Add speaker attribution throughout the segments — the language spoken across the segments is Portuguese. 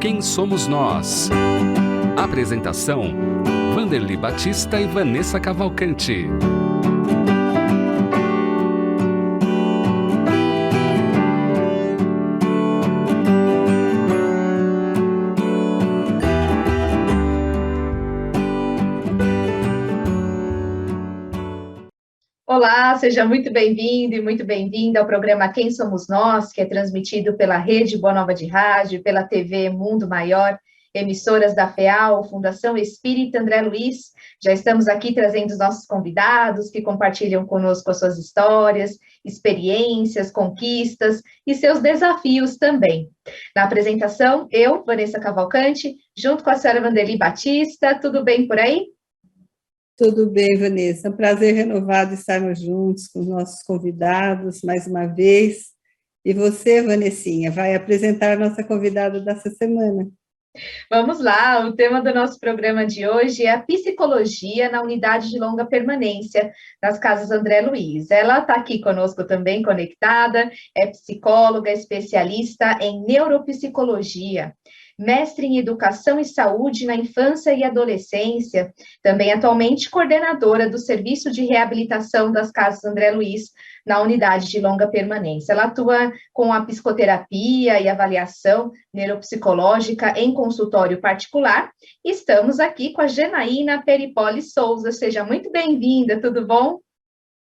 Speaker 1: Quem Somos Nós? Apresentação: Vanderly Batista e Vanessa Cavalcante.
Speaker 2: Olá, seja muito bem-vindo e muito bem-vinda ao programa Quem Somos Nós, que é transmitido pela Rede Boa Nova de Rádio, pela TV Mundo Maior, emissoras da FEAL, Fundação Espírita André Luiz. Já estamos aqui trazendo os nossos convidados que compartilham conosco as suas histórias, experiências, conquistas e seus desafios também. Na apresentação, eu, Vanessa Cavalcante, junto com a senhora Vanderly Batista. Tudo bem por aí?
Speaker 3: Tudo bem, Vanessa. É um prazer renovado estarmos juntos com os nossos convidados mais uma vez. E você, Vanessinha, vai apresentar a nossa convidada dessa semana.
Speaker 2: Vamos lá, o tema do nosso programa de hoje é a psicologia na unidade de longa permanência das Casas André Luiz. Ela está aqui conosco também, conectada, é psicóloga, especialista em neuropsicologia, mestre em Educação e Saúde na Infância e Adolescência, também atualmente coordenadora do Serviço de Reabilitação das Casas André Luiz, na unidade de longa permanência. Ela atua com a psicoterapia e avaliação neuropsicológica em consultório particular. Estamos aqui com a Janaína Peripoli Souza. Seja muito bem-vinda, tudo bom?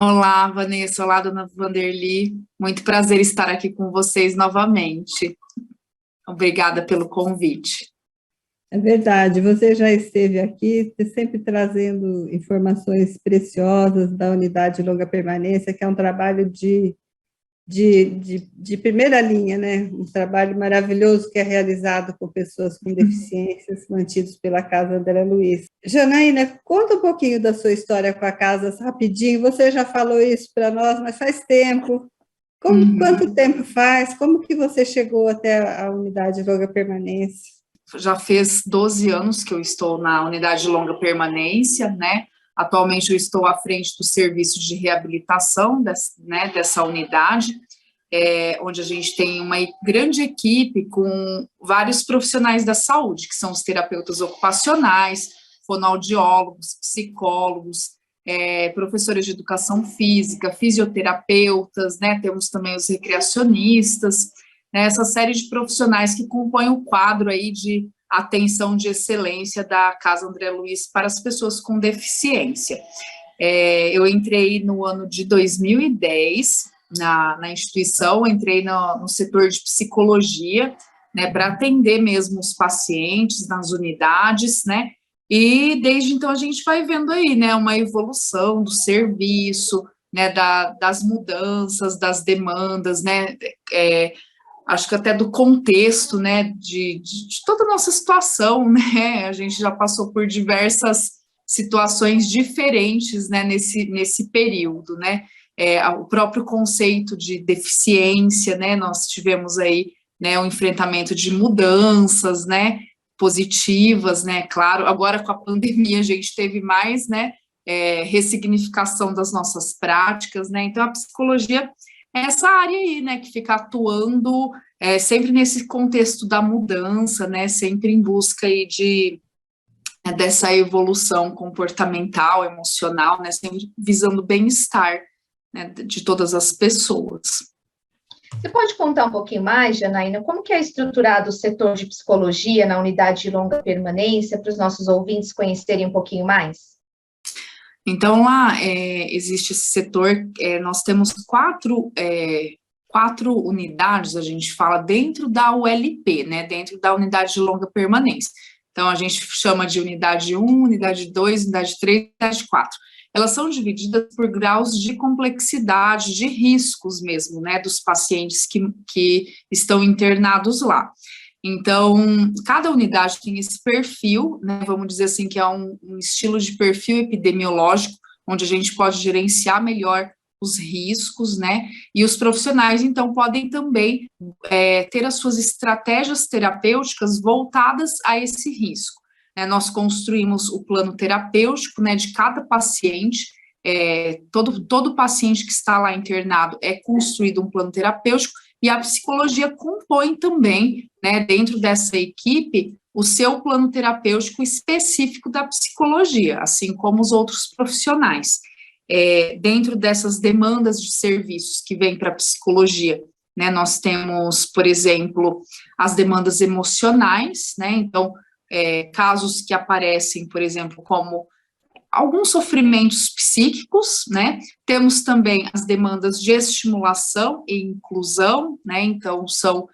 Speaker 4: Olá, Vanessa. Olá, dona Vanderly. Muito prazer estar aqui com vocês novamente. Obrigada pelo convite.
Speaker 3: É verdade, você já esteve aqui, sempre trazendo informações preciosas da unidade de longa permanência, que é um trabalho de primeira linha, né? Um trabalho maravilhoso que é realizado com pessoas com deficiências, mantidos pela Casa André Luiz. Janaína, conta um pouquinho da sua história com a casa, rapidinho. Você já falou isso para nós, mas faz tempo. Quanto tempo faz? Como que você chegou até a unidade de longa permanência?
Speaker 4: Já fez 12 anos que eu estou na unidade de longa permanência, né? Atualmente eu estou à frente do serviço de reabilitação dessa unidade, onde a gente tem uma grande equipe com vários profissionais da saúde, que são os terapeutas ocupacionais, fonoaudiólogos, psicólogos, professores de educação física, fisioterapeutas, né? Temos também os recreacionistas, né? Essa série de profissionais que compõem o quadro aí de atenção de excelência da Casa André Luiz para as pessoas com deficiência. Eu entrei no ano de 2010 na instituição, entrei no setor de psicologia, né, para atender mesmo os pacientes nas unidades, né, e desde então a gente vai vendo aí, né, uma evolução do serviço, né, das mudanças, das demandas, né, acho que até do contexto, né, de toda a nossa situação, né, a gente já passou por diversas situações diferentes, né, nesse período, né, o próprio conceito de deficiência, né, nós tivemos aí, né, o enfrentamento de mudanças, né, positivas, né, claro, agora com a pandemia a gente teve mais, né, ressignificação das nossas práticas, né, então a psicologia é essa área aí, né, que fica atuando sempre nesse contexto da mudança, né, sempre em busca aí dessa evolução comportamental, emocional, né, sempre visando o bem-estar, né, de todas as pessoas.
Speaker 2: Você pode contar um pouquinho mais, Janaína, como que é estruturado o setor de psicologia na unidade de longa permanência, para os nossos ouvintes conhecerem um pouquinho mais?
Speaker 4: Então, lá existe esse setor, nós temos quatro unidades, a gente fala, dentro da ULP, né, dentro da unidade de longa permanência. Então, a gente chama de unidade 1, unidade 2, unidade 3, unidade 4. Elas são divididas por graus de complexidade, de riscos mesmo, né, dos pacientes que estão internados lá. Então, cada unidade tem esse perfil, né, vamos dizer assim, que é um estilo de perfil epidemiológico, onde a gente pode gerenciar melhor os riscos, né, e os profissionais, então, podem também ter as suas estratégias terapêuticas voltadas a esse risco. Nós construímos o plano terapêutico, né, de cada paciente, todo paciente que está lá internado é construído um plano terapêutico, e a psicologia compõe também, né, dentro dessa equipe, o seu plano terapêutico específico da psicologia, assim como os outros profissionais. Dentro dessas demandas de serviços que vêm para a psicologia, né, nós temos, por exemplo, as demandas emocionais, né, então, casos que aparecem, por exemplo, como alguns sofrimentos psíquicos, né, temos também as demandas de estimulação e inclusão, né, então são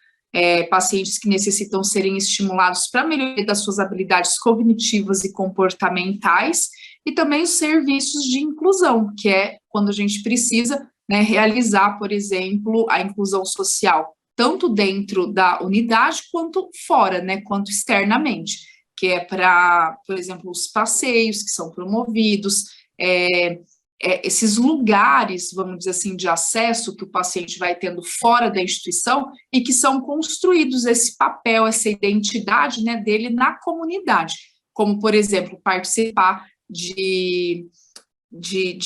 Speaker 4: pacientes que necessitam serem estimulados para melhoria das suas habilidades cognitivas e comportamentais, e também os serviços de inclusão, que é quando a gente precisa, né, realizar, por exemplo, a inclusão social, tanto dentro da unidade quanto fora, né, quanto externamente, que é para, por exemplo, os passeios que são promovidos, esses lugares, vamos dizer assim, de acesso que o paciente vai tendo fora da instituição e que são construídos esse papel, essa identidade, né, dele na comunidade, como, por exemplo, participar de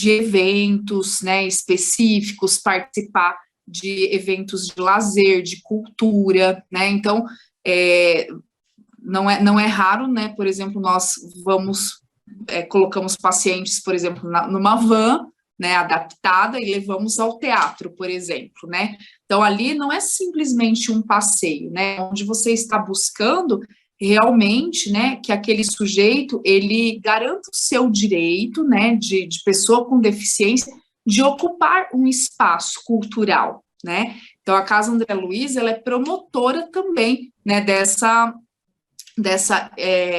Speaker 4: eventos, né, específicos, participar de eventos de lazer, de cultura, né, então, não é raro, né, por exemplo, nós colocamos pacientes, por exemplo, numa van, né, adaptada, e levamos ao teatro, por exemplo, né, então ali não é simplesmente um passeio, né, onde você está buscando realmente, né, que aquele sujeito, ele garanta o seu direito, né, de pessoa com deficiência, de ocupar um espaço cultural, né, então a Casa André Luiz, ela é promotora também, né, dessa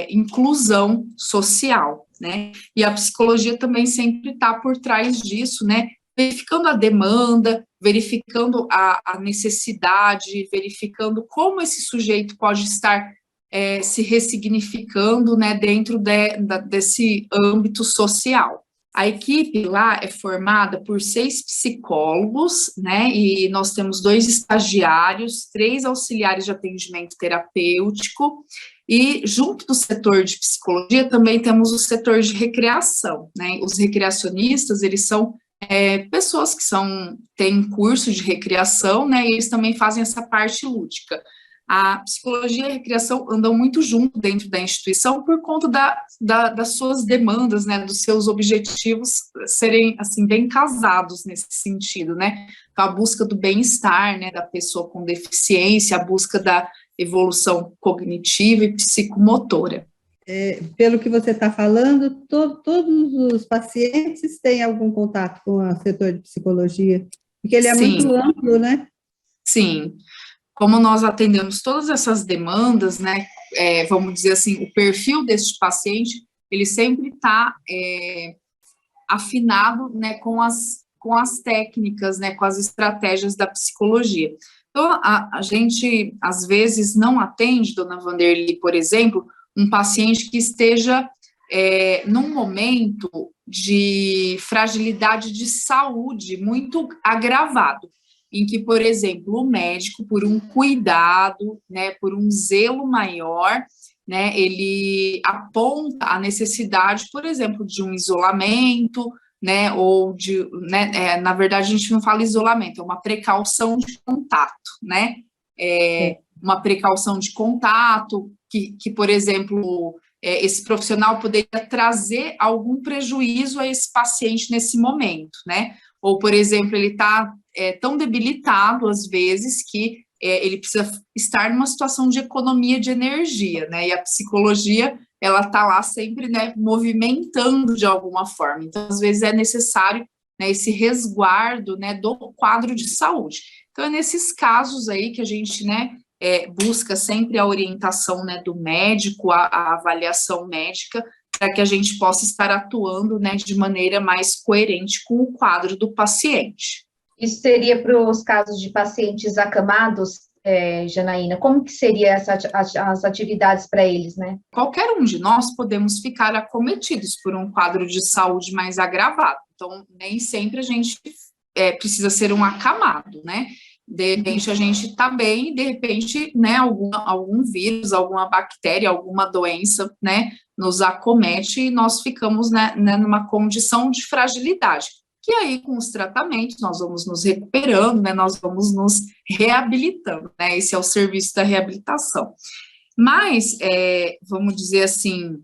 Speaker 4: inclusão social, né, e a psicologia também sempre está por trás disso, né, verificando a demanda, verificando a necessidade, verificando como esse sujeito pode estar se ressignificando, né, dentro desse âmbito social. A equipe lá é formada por 6 psicólogos, né, e nós temos 2 estagiários, 3 auxiliares de atendimento terapêutico, e junto do setor de psicologia também temos o setor de recreação, né, os recreacionistas, eles são pessoas que têm curso de recreação, né, e eles também fazem essa parte lúdica. A psicologia e a recreação andam muito junto dentro da instituição por conta das suas demandas, né, dos seus objetivos serem, assim, bem casados nesse sentido, né, a busca do bem-estar, né, da pessoa com deficiência, a busca da evolução cognitiva e psicomotora.
Speaker 3: Pelo que você está falando, todos os pacientes têm algum contato com o setor de psicologia, porque ele é muito amplo, né?
Speaker 4: Sim. Como nós atendemos todas essas demandas, né, vamos dizer assim, o perfil deste paciente, ele sempre está afinado, né, com as técnicas, né, com as estratégias da psicologia. Então, a gente, às vezes, não atende, dona Vanderly, por exemplo, um paciente que esteja num momento de fragilidade de saúde muito agravado, em que, por exemplo, o médico, por um cuidado, né, por um zelo maior, né, ele aponta a necessidade, por exemplo, de um isolamento, né, ou na verdade a gente não fala isolamento, é uma precaução de contato, né, uma precaução de contato, que por exemplo, esse profissional poderia trazer algum prejuízo a esse paciente nesse momento, né, ou, por exemplo, ele está tão debilitado, às vezes, que ele precisa estar numa situação de economia de energia, né, e a psicologia, ela está lá sempre, né, movimentando de alguma forma, então, às vezes, é necessário, né, esse resguardo, né, do quadro de saúde. Então, é nesses casos aí que a gente, né, busca sempre a orientação, né, do médico, a avaliação médica, para que a gente possa estar atuando, né, de maneira mais coerente com o quadro do paciente.
Speaker 2: Isso seria para os casos de pacientes acamados, Janaína? Como que seria as atividades para eles, né?
Speaker 4: Qualquer um de nós podemos ficar acometidos por um quadro de saúde mais agravado. Então, nem sempre a gente precisa ser um acamado, né? De repente, a gente está bem, de repente, né, algum vírus, alguma bactéria, alguma doença, né, nos acomete e nós ficamos, né, numa condição de fragilidade. que aí com os tratamentos nós vamos nos recuperando, né, nós vamos nos reabilitando, né, esse é o serviço da reabilitação. Mas, vamos dizer assim,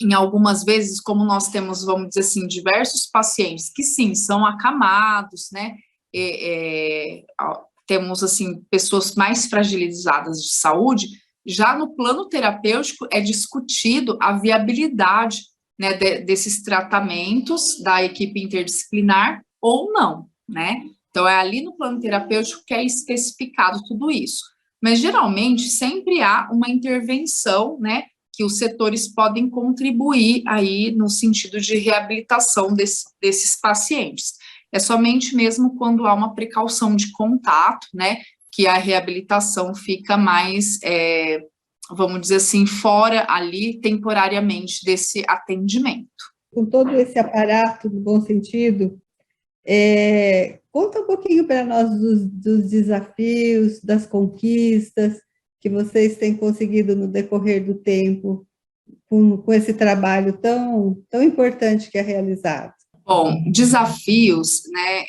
Speaker 4: em algumas vezes, como nós temos, vamos dizer assim, diversos pacientes que sim, são acamados, né, temos, assim, pessoas mais fragilizadas de saúde, já no plano terapêutico é discutido a viabilidade, né, desses tratamentos da equipe interdisciplinar ou não, né, então é ali no plano terapêutico que é especificado tudo isso, mas geralmente sempre há uma intervenção, né, que os setores podem contribuir aí no sentido de reabilitação desses pacientes. É somente mesmo quando há uma precaução de contato, né, que a reabilitação fica mais, vamos dizer assim, fora ali temporariamente desse atendimento.
Speaker 3: Com todo esse aparato, no bom sentido, conta um pouquinho para nós dos desafios, das conquistas que vocês têm conseguido no decorrer do tempo com esse trabalho tão importante que é realizado.
Speaker 4: Bom, desafios, né,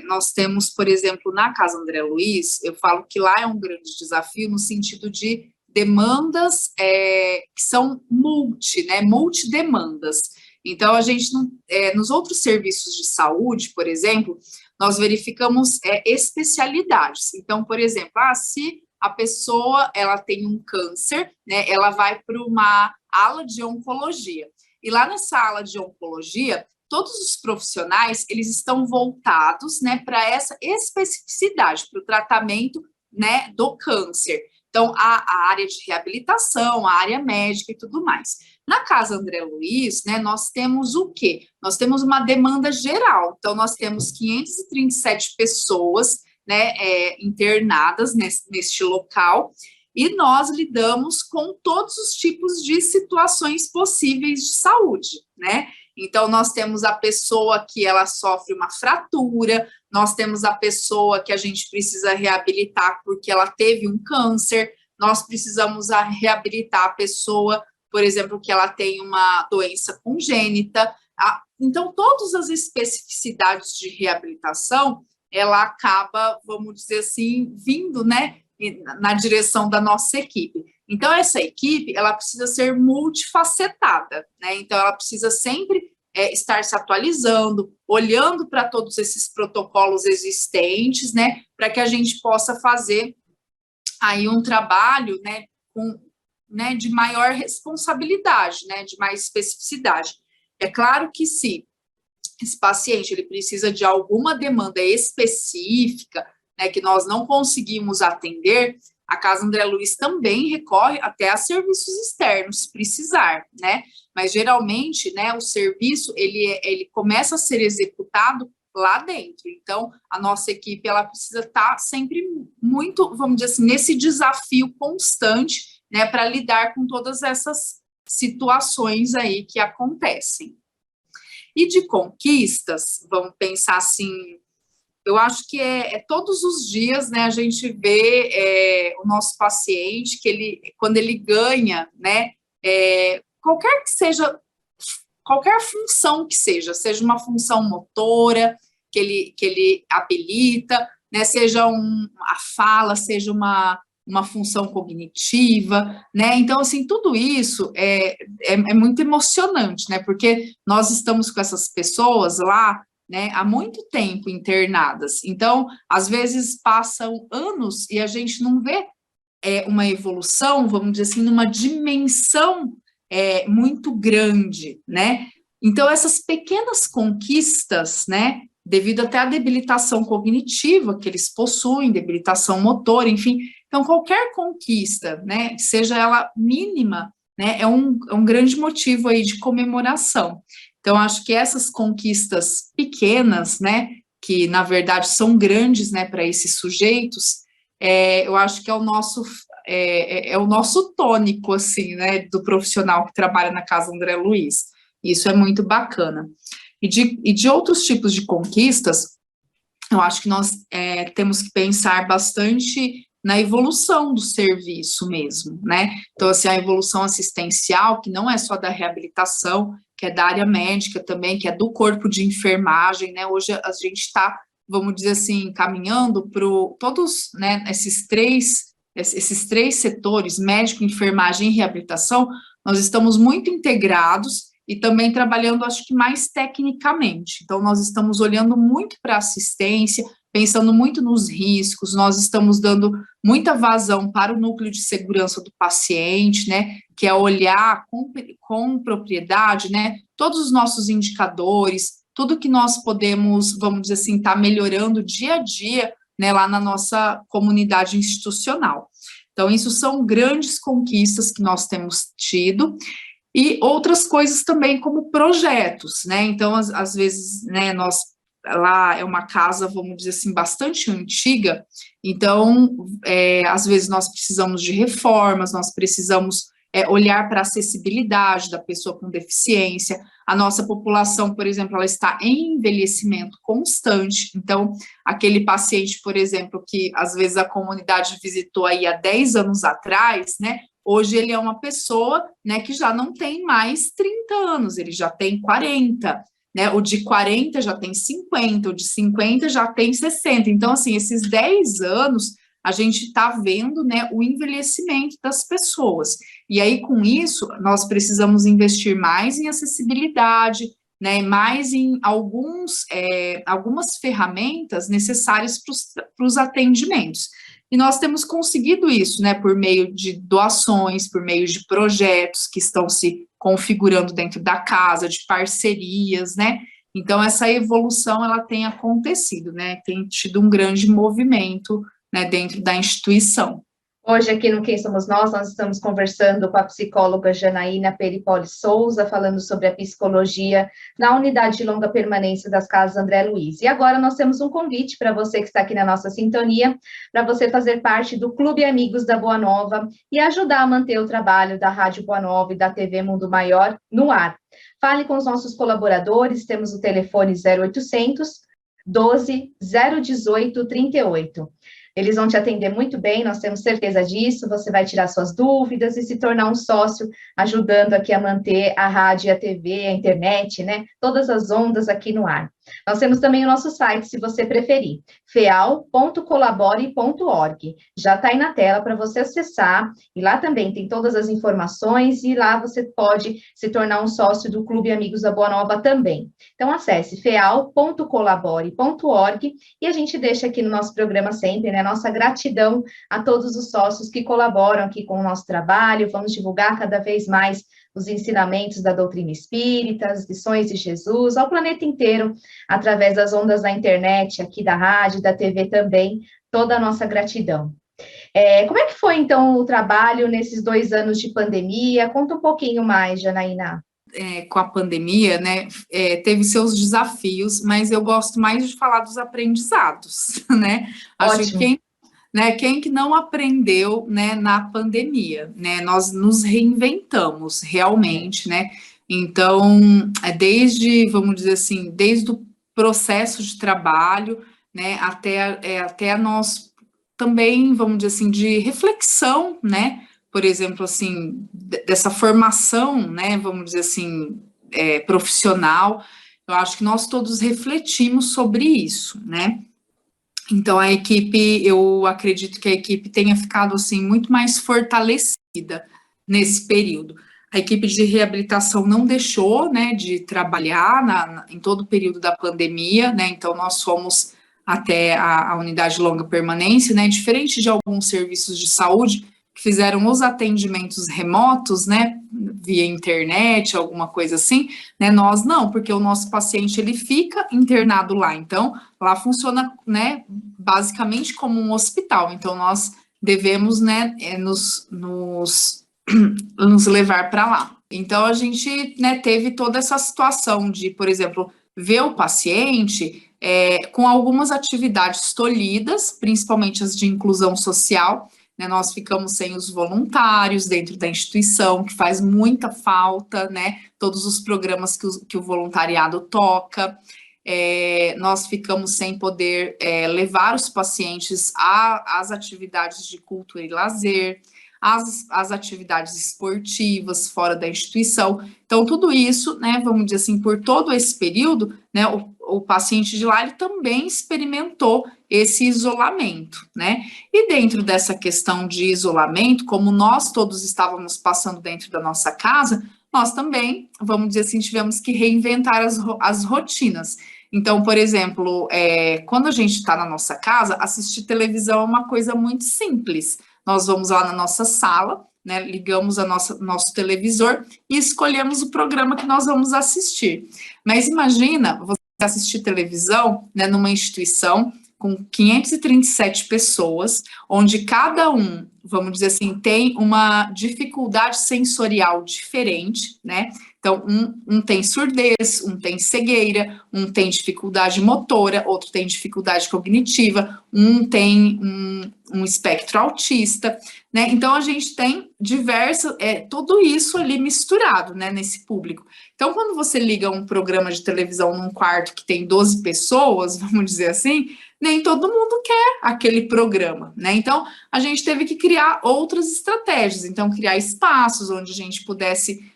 Speaker 4: nós temos, por exemplo, na Casa André Luiz, eu falo que lá é um grande desafio no sentido de demandas que são multidemandas. Então, a gente não, nos outros serviços de saúde, por exemplo, nós verificamos especialidades. Então, por exemplo, se a pessoa ela tem um câncer, né, ela vai para uma ala de oncologia. E lá nessa ala de oncologia, todos os profissionais, eles estão voltados, né, para essa especificidade, para o tratamento, né, do câncer. Então, a área de reabilitação, a área médica e tudo mais. Na Casa André Luiz, né, nós temos o quê? Nós temos uma demanda geral. Então, nós temos 537 pessoas, né, internadas neste local, e nós lidamos com todos os tipos de situações possíveis de saúde, né? Então, nós temos a pessoa que ela sofre uma fratura, nós temos a pessoa que a gente precisa reabilitar porque ela teve um câncer, nós precisamos reabilitar a pessoa, por exemplo, que ela tem uma doença congênita. Então, todas as especificidades de reabilitação, ela acaba, vamos dizer assim, vindo, né, na direção da nossa equipe. Então, essa equipe, ela precisa ser multifacetada, né? Então, ela precisa sempre estar se atualizando, olhando para todos esses protocolos existentes, né, para que a gente possa fazer aí um trabalho, né, de maior responsabilidade, né, de mais especificidade. É claro que se esse paciente ele precisa de alguma demanda específica, né, que nós não conseguimos atender, a Casa André Luiz também recorre até a serviços externos, se precisar, né? Mas geralmente, né, o serviço ele começa a ser executado lá dentro. Então, a nossa equipe ela precisa estar sempre muito, vamos dizer assim, nesse desafio constante, né, para lidar com todas essas situações aí que acontecem. E de conquistas, vamos pensar assim, eu acho que todos os dias, né, a gente vê o nosso paciente, que quando ele ganha, né, qualquer que seja, qualquer função que seja uma função motora, que ele habilita, né, seja a fala, seja uma função cognitiva, né, então, assim, tudo isso é muito emocionante, né, porque nós estamos com essas pessoas lá, né, há muito tempo internadas, então, às vezes passam anos e a gente não vê uma evolução, vamos dizer assim, numa dimensão muito grande, né, então essas pequenas conquistas, né, devido até à debilitação cognitiva que eles possuem, debilitação motora, enfim, então qualquer conquista, né, seja ela mínima, né, é um grande motivo aí de comemoração. Então, acho que essas conquistas pequenas, né, que na verdade são grandes, né, para esses sujeitos, eu acho que é o nosso tônico, assim, né, do profissional que trabalha na Casa André Luiz. Isso é muito bacana. E de outros tipos de conquistas, eu acho que nós temos que pensar bastante na evolução do serviço mesmo, né? Então, assim, a evolução assistencial, que não é só da reabilitação, que é da área médica também, que é do corpo de enfermagem, né? Hoje a gente está, vamos dizer assim, caminhando para todos, né, esses três setores, médico, enfermagem e reabilitação, nós estamos muito integrados e também trabalhando, acho que mais tecnicamente. Então, nós estamos olhando muito para a assistência, pensando muito nos riscos, nós estamos dando muita vazão para o núcleo de segurança do paciente, né, que é olhar com propriedade, né, todos os nossos indicadores, tudo que nós podemos, vamos dizer assim, estar melhorando dia a dia, né, lá na nossa comunidade institucional. Então, isso são grandes conquistas que nós temos tido, e outras coisas também, como projetos, né, então, às vezes, né, lá é uma casa, vamos dizer assim, bastante antiga, então, às vezes nós precisamos de reformas, nós precisamos olhar para a acessibilidade da pessoa com deficiência. A nossa população, por exemplo, ela está em envelhecimento constante, então, aquele paciente, por exemplo, que às vezes a comunidade visitou aí há 10 anos atrás, né, hoje ele é uma pessoa, né, que já não tem mais 30 anos, ele já tem 40, né, o de 40 já tem 50, o de 50 já tem 60, então, assim, esses 10 anos, a gente está vendo, né, o envelhecimento das pessoas, e aí, com isso, nós precisamos investir mais em acessibilidade, né, mais em algumas ferramentas necessárias para os atendimentos, e nós temos conseguido isso, né, por meio de doações, por meio de projetos que estão se configurando dentro da casa, de parcerias, né, então essa evolução, ela tem acontecido, né, tem tido um grande movimento, né, dentro da instituição.
Speaker 2: Hoje, aqui no Quem Somos Nós estamos conversando com a psicóloga Janaína Peripoli Souza, falando sobre a psicologia na unidade de longa permanência das Casas André Luiz. E agora nós temos um convite para você que está aqui na nossa sintonia, para você fazer parte do Clube Amigos da Boa Nova e ajudar a manter o trabalho da Rádio Boa Nova e da TV Mundo Maior no ar. Fale com os nossos colaboradores, temos o telefone 0800 12 018 38. Eles vão te atender muito bem, nós temos certeza disso, você vai tirar suas dúvidas e se tornar um sócio, ajudando aqui a manter a rádio, a TV, a internet, né, todas as ondas aqui no ar. Nós temos também o nosso site, se você preferir, feal.colabore.org. Já está aí na tela para você acessar, e lá também tem todas as informações, e lá você pode se tornar um sócio do Clube Amigos da Boa Nova também. Então, acesse feal.colabore.org, e a gente deixa aqui no nosso programa sempre, né, nossa gratidão a todos os sócios que colaboram aqui com o nosso trabalho, vamos divulgar cada vez mais os ensinamentos da doutrina espírita, as lições de Jesus, ao planeta inteiro, através das ondas da internet, aqui da rádio, da TV também, toda a nossa gratidão. Como é que foi, então, o trabalho nesses 2 anos de pandemia? Conta um pouquinho mais, Janaína.
Speaker 4: Com a pandemia, né, teve seus desafios, mas eu gosto mais de falar dos aprendizados, né? Acho que quem que não aprendeu, né, na pandemia, né? Nós nos reinventamos realmente, né? Então, vamos dizer assim, desde o processo de trabalho, né, até nós também, vamos dizer assim, de reflexão, né? Por exemplo, assim, dessa formação, né, vamos dizer assim, profissional, eu acho que nós todos refletimos sobre isso, né? Então, a equipe, eu acredito que a equipe tenha ficado, assim, muito mais fortalecida nesse período. A equipe de reabilitação não deixou, né, de trabalhar em todo o período da pandemia, né, então nós fomos até a unidade de longa permanência, né, diferente de alguns serviços de saúde que fizeram os atendimentos remotos, né, via internet, alguma coisa assim, né, nós não, porque o nosso paciente, ele fica internado lá, então, lá funciona, né, basicamente como um hospital, então nós devemos, né, nos levar para lá. Então, a gente, né, teve toda essa situação de, por exemplo, ver o paciente com algumas atividades tolhidas, principalmente as de inclusão social, né, nós ficamos sem os voluntários dentro da instituição, que faz muita falta, né, todos os programas que o voluntariado toca, nós ficamos sem poder levar os pacientes às atividades de cultura e lazer, as atividades esportivas fora da instituição. Então, tudo isso, né, vamos dizer assim, por todo esse período, né, o paciente de lá, ele também experimentou esse isolamento, né? E dentro dessa questão de isolamento, como nós todos estávamos passando dentro da nossa casa, nós também, vamos dizer assim, tivemos que reinventar as rotinas. Então, por exemplo, quando a gente está na nossa casa, assistir televisão é uma coisa muito simples. Nós vamos lá na nossa sala, né, ligamos nosso televisor e escolhemos o programa que nós vamos assistir. Mas imagina você assistir televisão, né, numa instituição com 537 pessoas, onde cada um, vamos dizer assim, tem uma dificuldade sensorial diferente, né? Então, um tem surdez, um tem cegueira, um tem dificuldade motora, outro tem dificuldade cognitiva, um tem um espectro autista, né? Então, a gente tem tudo isso ali misturado, né, nesse público. Então, quando você liga um programa de televisão num quarto que tem 12 pessoas, vamos dizer assim, nem todo mundo quer aquele programa, né? Então, a gente teve que criar outras estratégias. Então, criar espaços onde a gente pudesse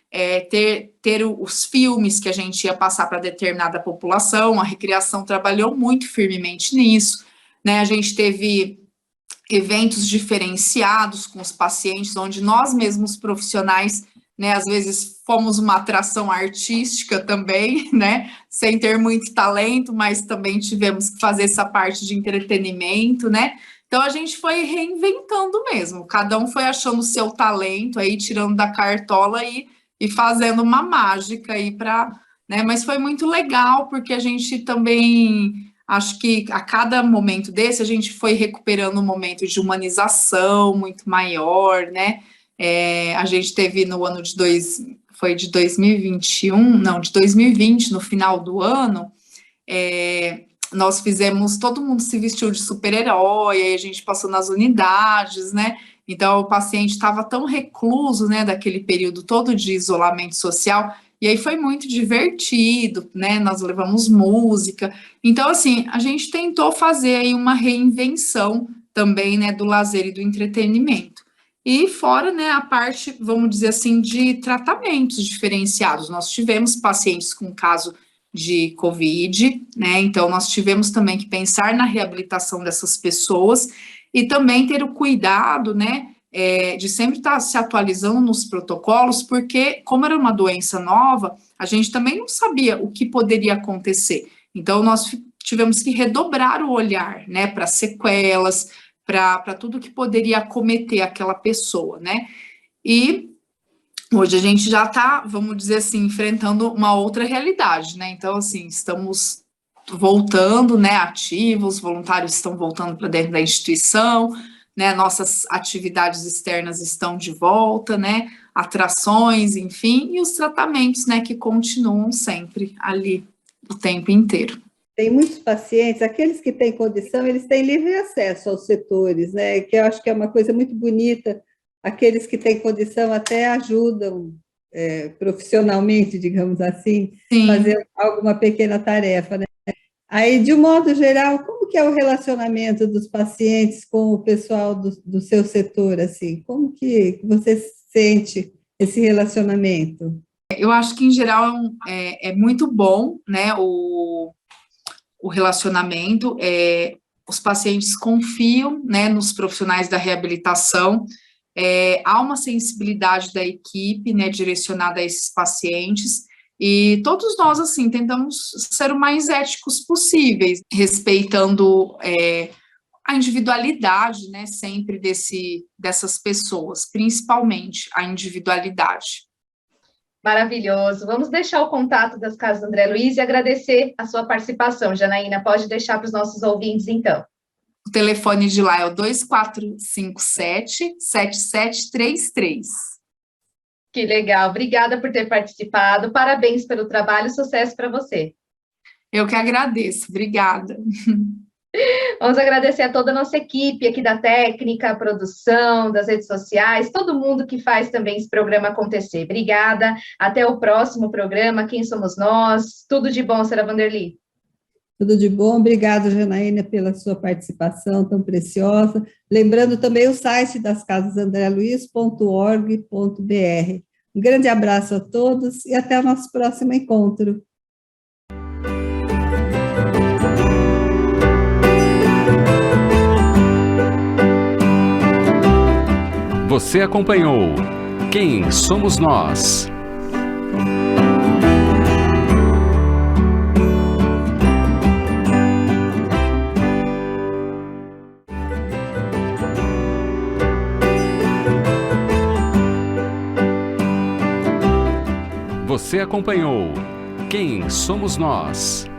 Speaker 4: ter os filmes que a gente ia passar para determinada população. A Recriação trabalhou muito firmemente nisso, né? A gente teve eventos diferenciados com os pacientes, onde nós mesmos profissionais, né, às vezes fomos uma atração artística também, né, sem ter muito talento, mas também tivemos que fazer essa parte de entretenimento, né. Então a gente foi reinventando mesmo, cada um foi achando o seu talento aí, tirando da cartola e fazendo uma mágica aí para, né, mas foi muito legal, porque a gente também, acho que a cada momento desse, a gente foi recuperando um momento de humanização muito maior, né, a gente teve no ano de 2021, não, de 2020, no final do ano, nós fizemos, todo mundo se vestiu de super-herói, aí a gente passou nas unidades, né, então o paciente estava tão recluso, né, daquele período todo de isolamento social, e aí foi muito divertido, né, nós levamos música, então assim, a gente tentou fazer aí uma reinvenção também, né, do lazer e do entretenimento. E fora, né, a parte, vamos dizer assim, de tratamentos diferenciados. Nós tivemos pacientes com caso de Covid, né, então nós tivemos também que pensar na reabilitação dessas pessoas e também ter o cuidado, né, de sempre estar se atualizando nos protocolos, porque como era uma doença nova, a gente também não sabia o que poderia acontecer. Então, nós tivemos que redobrar o olhar, né, para sequelas, para tudo que poderia acometer aquela pessoa, né, e hoje a gente já está, vamos dizer assim, enfrentando uma outra realidade, né, então, assim, estamos voltando, né, ativos, voluntários estão voltando para dentro da instituição, né, nossas atividades externas estão de volta, né, atrações, enfim, e os tratamentos, né, que continuam sempre ali o tempo inteiro.
Speaker 3: Tem muitos pacientes, aqueles que têm condição, eles têm livre acesso aos setores, né? Que eu acho que é uma coisa muito bonita. Aqueles que têm condição até ajudam profissionalmente, digamos assim,
Speaker 4: Sim.
Speaker 3: fazer alguma pequena tarefa, né? Aí, de um modo geral, como que é o relacionamento dos pacientes com o pessoal do seu setor, assim? Como que você sente esse relacionamento?
Speaker 4: Eu acho que, em geral, é muito bom, né, o relacionamento, os pacientes confiam, né, nos profissionais da reabilitação, há uma sensibilidade da equipe, né, direcionada a esses pacientes, e todos nós, assim, tentamos ser o mais éticos possíveis, respeitando a individualidade, né, sempre dessas pessoas, principalmente a individualidade.
Speaker 2: Maravilhoso. Vamos deixar o contato das Casas André Luiz e agradecer a sua participação. Janaína, pode deixar para os nossos ouvintes, então.
Speaker 4: O telefone de lá é o 2457-7733.
Speaker 2: Que legal. Obrigada por ter participado. Parabéns pelo trabalho. Sucesso para você.
Speaker 4: Eu que agradeço. Obrigada.
Speaker 2: Vamos agradecer a toda a nossa equipe aqui da técnica, a produção, das redes sociais, todo mundo que faz também esse programa acontecer. Obrigada. Até o próximo programa. Quem somos nós? Tudo de bom, Sra. Vanderly.
Speaker 3: Tudo de bom. Obrigado, Janaína, pela sua participação tão preciosa. Lembrando também o site das casas andrealuiz.org.br. Um grande abraço a todos e até o nosso próximo encontro.
Speaker 1: Você acompanhou Quem Somos Nós? Você acompanhou Quem Somos Nós?